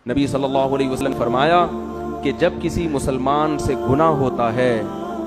نبی صلی اللہ علیہ وسلم فرمایا کہ جب کسی مسلمان سے گناہ ہوتا ہے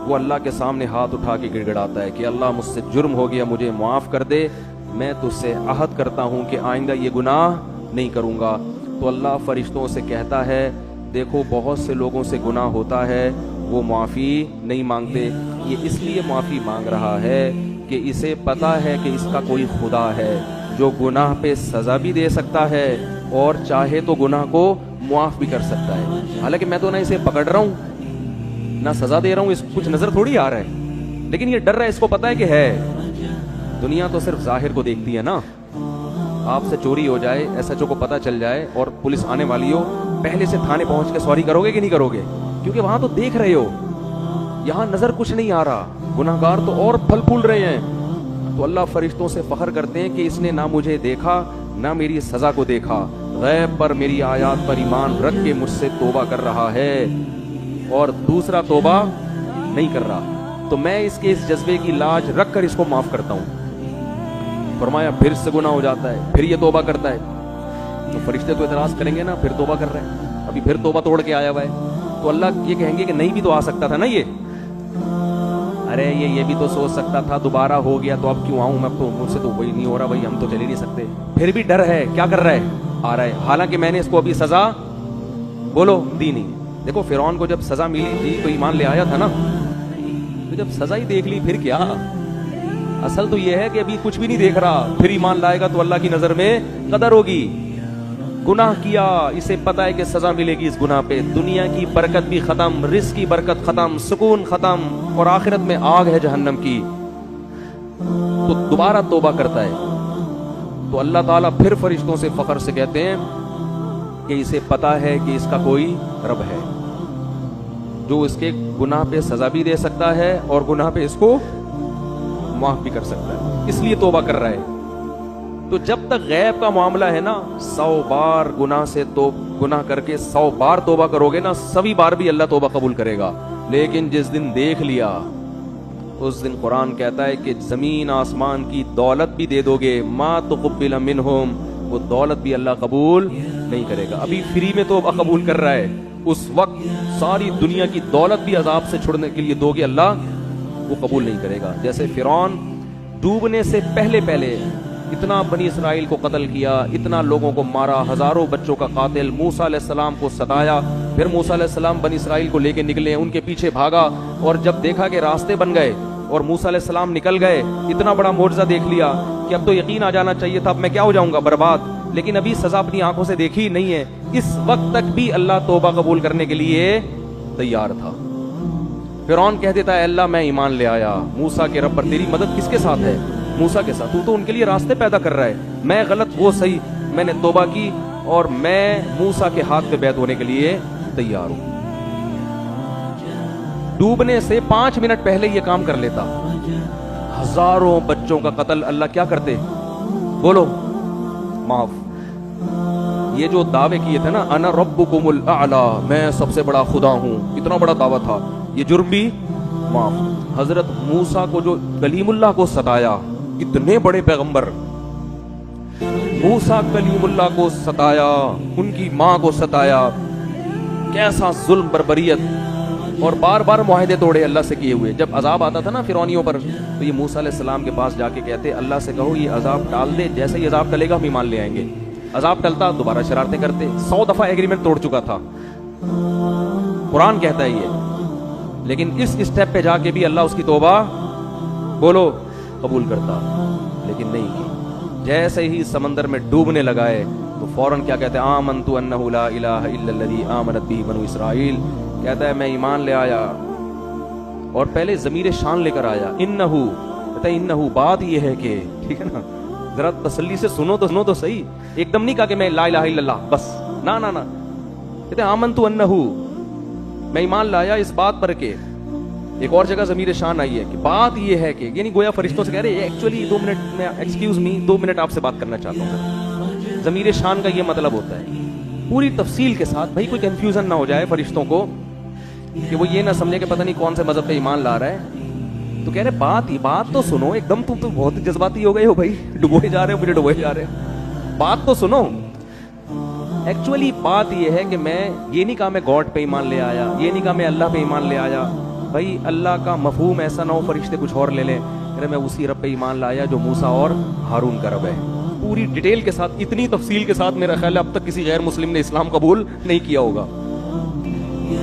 وہ اللہ کے سامنے ہاتھ اٹھا کے گڑ گڑاتا ہے کہ اللہ مجھ سے جرم ہو گیا، مجھے معاف کر دے، میں تجھ سے عہد کرتا ہوں کہ آئندہ یہ گناہ نہیں کروں گا، تو اللہ فرشتوں سے کہتا ہے دیکھو بہت سے لوگوں سے گناہ ہوتا ہے وہ معافی نہیں مانگتے، یہ اس لیے معافی مانگ رہا ہے کہ اسے پتہ ہے کہ اس کا کوئی خدا ہے جو گناہ پہ سزا بھی دے سکتا ہے اور چاہے تو گناہ کو معاف بھی کر سکتا ہے۔ حالانکہ میں تو نہ اسے پکڑ رہا ہوں نہ سزا دے رہا ہوں، اس کو کچھ نظر تھوڑی آ رہا ہے، لیکن یہ ڈر رہا ہے، اس کو پتا ہے کہ ہے۔ دنیا تو صرف ظاہر کو دیکھتی ہے نا، آپ سے چوری ہو جائے، ایس ایچ او کو پتا چل جائے اور پولیس آنے والی ہو، پہلے سے تھانے پہنچ کے سوری کرو گے کہ نہیں کرو گے؟ کیونکہ وہاں تو دیکھ رہے ہو، یہاں نظر کچھ نہیں آ رہا، گناہگار تو اور پھل پھول رہے ہیں۔ تو اللہ فرشتوں سے فخر کرتے ہیں کہ اس نے نہ مجھے دیکھا نہ میری سزا کو دیکھا، غیب پر میری آیات پر ایمان رکھ کے مجھ سے توبہ کر رہا ہے اور دوسرا توبہ نہیں کر رہا، تو میں اس کے اس جذبے کی لاج رکھ کر اس کو معاف کرتا ہوں۔ فرمایا پھر سے گناہ ہو جاتا ہے، پھر یہ توبہ کرتا ہے، تو فرشتے تو اعتراض کریں گے نا، پھر توبہ کر رہے ہیں، ابھی پھر توبہ توڑ کے آیا ہوا ہے، تو اللہ یہ کہیں گے کہ نہیں بھی تو آ سکتا تھا نا، یہ ارے یہ بھی تو سوچ سکتا تھا، دوبارہ ہو گیا تو اب کیوں آؤں میں، تو مجھ سے تو وہی نہیں ہو رہا بھائی، ہم تو چل ہی نہیں سکتے، پھر بھی ڈر ہے، کیا کر رہا ہے، آ رہا ہے، حالانکہ میں نے اس کو ابھی سزا بولو دی نہیں۔ دیکھو فرعون کو جب سزا ملی تھی تو ایمان لے آیا تھا نا، تو جب سزا ہی دیکھ لی پھر کیا، اصل تو یہ ہے کہ ابھی کچھ بھی نہیں دیکھ رہا، پھر ایمان لائے گا تو اللہ کی نظر میں قدر ہوگی۔ گناہ کیا، اسے پتا ہے کہ سزا ملے گی اس گناہ پہ، دنیا کی برکت بھی ختم، رزق کی برکت ختم، سکون ختم، اور آخرت میں آگ ہے جہنم کی، تو دوبارہ توبہ کرتا ہے، تو اللہ تعالیٰ پھر فرشتوں سے فخر سے کہتے ہیں کہ اسے پتا ہے کہ اس کا کوئی رب ہے جو اس کے گناہ پہ سزا بھی دے سکتا ہے اور گناہ پہ اس کو معاف بھی کر سکتا ہے، اس لیے توبہ کر رہا ہے۔ تو جب تک غیب کا معاملہ ہے نا، 100 بار گناہ سے تو گناہ کر کے 100 بار توبہ کرو گے نا، سبھی بار بھی اللہ توبہ قبول کرے گا، لیکن جس دن دیکھ لیا اس دن قرآن کہتا ہے کہ زمین آسمان کی دولت بھی دے دو گے، ما تقبل منہم، وہ دولت بھی اللہ قبول نہیں کرے گا۔ ابھی فری میں توبہ قبول کر رہا ہے، اس وقت ساری دنیا کی دولت بھی عذاب سے چھڑنے کے لیے دو گے، اللہ وہ قبول نہیں کرے گا۔ جیسے فرعون ڈوبنے سے پہلے اتنا بنی اسرائیل کو قتل کیا، اتنا لوگوں کو مارا، ہزاروں بچوں کا قاتل، موسیٰ علیہ السلام کو ستایا، پھر موسیٰ علیہ السلام بنی اسرائیل کو لے کے نکلے، ان کے پیچھے بھاگا، اور جب دیکھا کہ راستے بن گئے اور موسیٰ علیہ السلام نکل گئے، اتنا بڑا معجزہ دیکھ لیا کہ اب تو یقین آ جانا چاہیے تھا اب میں کیا ہو جاؤں گا، برباد، لیکن ابھی سزا اپنی آنکھوں سے دیکھی نہیں ہے، اس وقت تک بھی اللہ توبہ قبول کرنے کے لیے تیار تھا۔ فرعون کہہ دیتا ہے اللہ میں ایمان لے آیا، موسیٰ کے رب پر تیری مدد کس کے ساتھ ہے، موسیٰ کے ساتھ، تو ان کے لیے راستے پیدا کر رہا ہے، میں غلط وہ صحیح، میں نے توبہ کی اور میں موسیٰ کے ہاتھ پہ بیعت ہونے کے لیے تیار ہوں۔ ڈوبنے سے 5 منٹ پہلے یہ کام کر لیتا، ہزاروں بچوں کا قتل اللہ کیا کرتے، بولو معاف۔ یہ جو دعوے کیے تھے نا، انا ربکم الاعلی، میں سب سے بڑا خدا ہوں، اتنا بڑا دعویٰ تھا، یہ جرم بھی معاف۔ حضرت موسیٰ کو جو کلیم اللہ کو ستایا، اتنے بڑے پیغمبر، موسیٰ کلیم اللہ کو ستایا، ان کی ماں کو ستایا، کیسا ظلم بربریت، اور بار بار معاہدے توڑے اللہ سے کیے ہوئے۔ جب عذاب آتا تھا نا فرعونیوں پر، تو یہ موسیٰ علیہ السلام کے پاس جا کے کہتے اللہ سے کہو یہ عذاب ٹال دے، جیسے یہ عذاب ٹلے گا ہم ایمان لے آئیں گے۔ عذاب ٹلتا دوبارہ شرارتیں کرتے، 100 دفعہ ایگریمنٹ توڑ چکا تھا، قرآن کہتا ہے یہ، لیکن اس اسٹیپ پہ جا کے بھی اللہ اس کی توبہ بولو قبول کرتا، لیکن نہیں کی۔ جیسے ہی سمندر میں ڈوبنے لگائے تو فوراً کیا کہتے ہیں، آمنت انہ لا الہ الا الذی آمنت بہ بنو اسرائیل، کہتا ہے میں ایمان لے آیا، اور پہلے ضمیر شان لے کر آیا، انہ، کہتا ہے انہ، بات یہ ہے کہ، ٹھیک ہے نا، ذرا تسلی سے سنو تو صحیح، ایک دم نہیں کہا کہ میں لا الہ الا اللہ بس، نا نا نا، کہتے ہیں آمنت انہ، میں ایمان لایا اس بات پر کہ، ایک اور جگہ ضمیر شان آئی ہے کہ بات یہ ہے کہ، یعنی گویا فرشتوں سے کہہ رہے ایکچولی 2 منٹ میں، ایکسکیوز می 2 منٹ آپ سے بات کرنا چاہتا ہوں۔ ضمیر شان کا یہ مطلب ہوتا ہے پوری تفصیل کے ساتھ، بھائی کوئی کنفیوژن نہ ہو جائے فرشتوں کو، کہ وہ یہ نہ سمجھے کہ پتہ نہیں کون سے مذہب پہ ایمان لا رہا ہے، تو کہہ رہے بات تو سنو، ایک دم تم تو بہت جذباتی ہو گئے ہو بھائی، ڈبوئے جا رہے ہو، مجھے ڈبوئے جا رہے ہو، بات تو سنو۔ ایکچولی بات یہ ہے کہ میں یہ نہیں کہا میں گاڈ پہ ایمان لے آیا, یہ نہیں کہا میں اللہ پہ ایمان لے آیا. بھائی اللہ کا مفہوم ایسا نہ ہو فرشتے کچھ اور لے لیں, میں اسی رب پہ ایمان لایا جو موسیٰ اور ہارون کا رب ہے. پوری ڈیٹیل کے ساتھ, اتنی تفصیل کے ساتھ میرا خیال ہے اب تک کسی غیر مسلم نے اسلام قبول نہیں کیا ہوگا.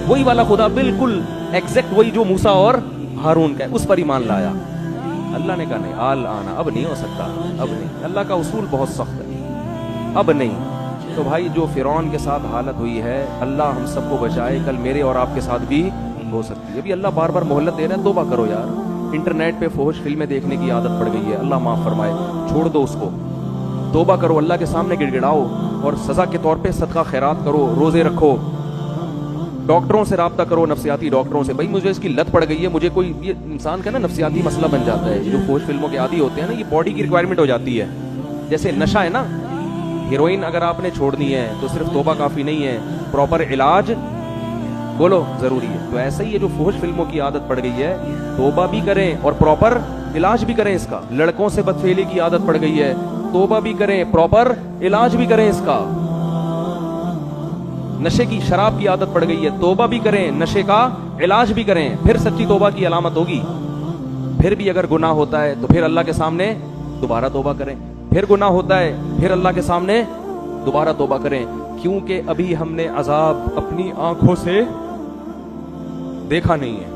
وہی والا خدا بالکل ایگزیکٹ وہی جو موسیٰ اور ہارون کا ہے, اس پر ایمان لایا. اللہ نے کہا نہیں, آل آنا, اب نہیں ہو سکتا, اب نہیں. اللہ کا اصول بہت سخت ہے, اب نہیں. تو بھائی جو فرعون کے ساتھ حالت ہوئی ہے, اللہ ہم سب کو بچائے, کل میرے اور آپ کے ساتھ بھی ہو سکتی ہے. ابھی اللہ بار بار مہلت دے رہے ہیں, توبہ کرو یار. انٹرنیٹ پہ فحش فلمیں دیکھنے کی عادت پڑ گئی ہے, اللہ معاف فرمائے, چھوڑ دو اس کو. توبہ کرو, اللہ کے سامنے گڑ گڑاؤ, اور سزا کے طور پہ صدقہ خیرات کرو, روزے رکھو, ڈاکٹروں سے رابطہ کرو, نفسیاتی ڈاکٹروں سے. بھائی مجھے اس کی لت پڑ گئی ہے, مجھے کوئی, یہ انسان کا نا نفسیاتی مسئلہ بن جاتا ہے. جو فحش فلموں کے عادی ہوتے ہیں نا, یہ باڈی کی ریکوائرمنٹ ہو جاتی ہے. جیسے نشہ ہے نا, ہیروئن اگر آپ نے چھوڑنی ہے تو صرف توبہ کافی نہیں ہے, پراپر علاج بولو ضروری ہے. تو ایسا ہی ہے جو فحش فلموں کی عادت پڑ گئی ہے, توبہ بھی کریں اور پراپر علاج بھی کریں اس کا. لڑکوں سے بدفعلی کی عادت پڑ گئی ہے, توبہ بھی کریں, پراپر علاج بھی کریں اس کا. نشے کی, شراب کی عادت پڑ گئی ہے, توبہ بھی کریں, نشے کا علاج بھی کریں. پھر سچی توبہ کی علامت ہوگی. پھر بھی اگر گناہ ہوتا ہے تو پھر اللہ کے سامنے دوبارہ توبہ کریں. پھر گناہ ہوتا ہے پھر اللہ کے سامنے دوبارہ توبہ کریں, کیونکہ ابھی ہم نے عذاب اپنی آنکھوں سے دیکھا نہیں ہے.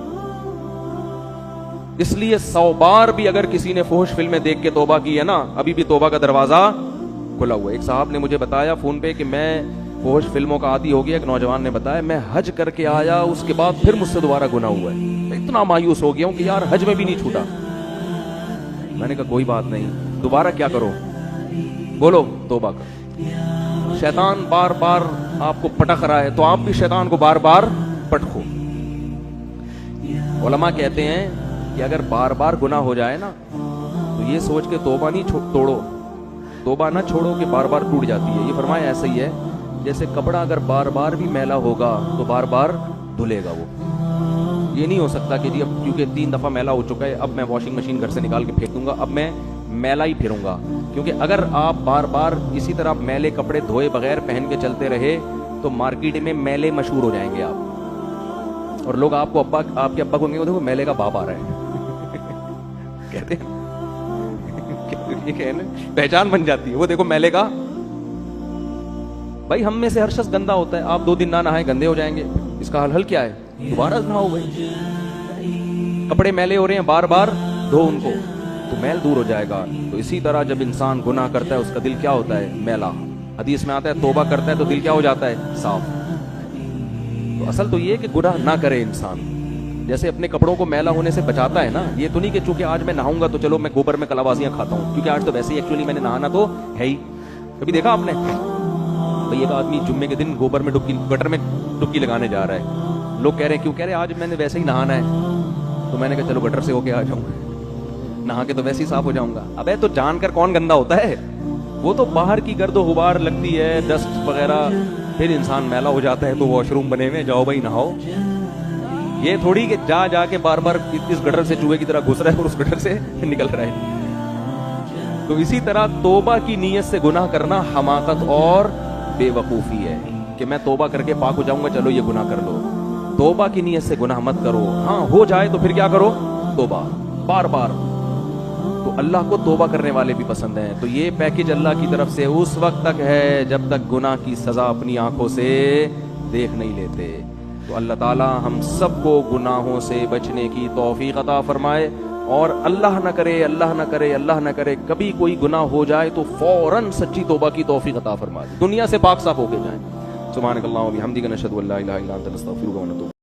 اس لیے 100 بار بھی اگر کسی نے فحش فلمیں دیکھ کے توبہ کی ہے نا, ابھی بھی توبہ کا دروازہ کھلا ہوا ہے. ایک صاحب نے مجھے بتایا فون پہ کہ میں فحش فلموں کا عادی ہو گیا. ایک نوجوان نے بتایا میں حج کر کے آیا, اس کے بعد پھر مجھ سے دوبارہ گناہ ہوا ہے. میں اتنا مایوس ہو گیا ہوں کہ یار حج میں بھی نہیں چھوٹا. میں نے کہا کوئی بات نہیں, دوبارہ کیا کرو, بولو توبہ کرو. شیطان بار بار آپ کو پٹک رہا ہے تو آپ بھی شیطان کو بار بار پٹکو. علماء کہتے ہیں کہ اگر بار بار گناہ ہو جائے نا تو یہ سوچ کے توبہ نہیں توڑو, توبہ نہ چھوڑو کہ بار بار ٹوٹ جاتی ہے. یہ فرمایا ایسا ہی ہے جیسے کپڑا اگر بار بار بھی میلا ہوگا تو بار بار دھلے گا. وہ یہ نہیں ہو سکتا کہ جی اب کیونکہ 3 دفعہ میلا ہو چکا ہے اب میں واشنگ مشین گھر سے نکال کے پھینک دوں گا, اب میں میلا ہی پھروں گا. کیونکہ اگر آپ بار بار اسی طرح میلے کپڑے دھوئے بغیر پہن کے چلتے رہے تو مارکیٹ میں میلے مشہور ہو جائیں گے آپ, اور لوگ آپ کو ابا, آپ کے ابا کو کہیں گے دیکھو میلے کا باپ آ رہا ہے کہتے ہیں یہ کہنے پہچان بن جاتی ہے, وہ دیکھو میلے کا. بھائی ہم میں سے ہر شخص گندا ہوتا ہے, آپ 2 دن نہ نہائیں گندے ہو جائیں گے. اس کا حل کیا ہے, دوبارہ نہاؤ. بھائی کپڑے میلے ہو رہے ہیں بار بار دھو ان کو تو میل دور ہو جائے گا. تو اسی طرح جب انسان گناہ کرتا ہے اس کا دل کیا ہوتا ہے, میلا. حدیث میں آتا ہے توبہ کرتا ہے تو دل کیا ہو جاتا ہے, صاف. تو اصل تو یہ کہ گناہ نہ کرے انسان. جیسے اپنے کپڑوں کو میلا ہونے سے بچاتا ہے نا, یہ تو نہیں کہ چونکہ آج میں نہاؤں گا تو چلو میں گوبر میں کلابازیاں کھاتا ہوں, کیونکہ آج تو ویسے ہی ایکچولی میں نے نہانا تو ہے ہی. کبھی دیکھا آپ نے بھئی ایک آدمی جمعے کے دن گوبر میں گٹر میں ڈبکی لگانے جا رہا ہے, لوگ کہہ رہے ہیں کیوں, کہہ رہے آج میں نے ویسے ہی نہانا ہے. تو میں نے کہا چلو گٹر سے ہو کے آ جاؤں, نہا کے تو ویسے ہی صاف ہو جاؤں گا. ابے تو جان کر کون گندا ہوتا ہے, وہ تو باہر کی گرد و غبار لگتی ہے, ڈسٹ وغیرہ, پھر انسان میلا ہو جاتا ہے تو واش روم بنے ہوئے, جاؤ بھائی نہاؤ. یہ تھوڑی کہ جا کے بار بار اس گٹر سے چوہے کی طرح گھس رہا ہے اور اس گٹر سے نکل رہا ہے. تو اسی طرح توبہ کی نیت سے گناہ کرنا حماقت اور بے وقوفی ہے کہ میں توبہ کر کے پاک ہو جاؤں گا, چلو یہ گناہ کر لو. توبہ کی نیت سے گناہ مت کرو. ہاں ہو جائے تو پھر کیا کرو, توبہ بار بار. تو اللہ کو توبہ کرنے والے بھی پسند ہیں. تو یہ پیکج اللہ کی طرف سے اس وقت تک ہے جب تک گناہ کی سزا اپنی آنکھوں سے دیکھ نہیں لیتے. تو اللہ تعالی ہم سب کو گناہوں سے بچنے کی توفیق عطا فرمائے, اور اللہ نہ کرے اللہ نہ کرے اللہ نہ کرے کبھی کوئی گناہ ہو جائے تو فوراً سچی توبہ کی توفیق عطا فرمائے, دنیا سے پاک صاف ہو کے جائیں. سبحانک اللہم و بحمدک نشہد ان لا الہ الا انت نستغفرک و نتوب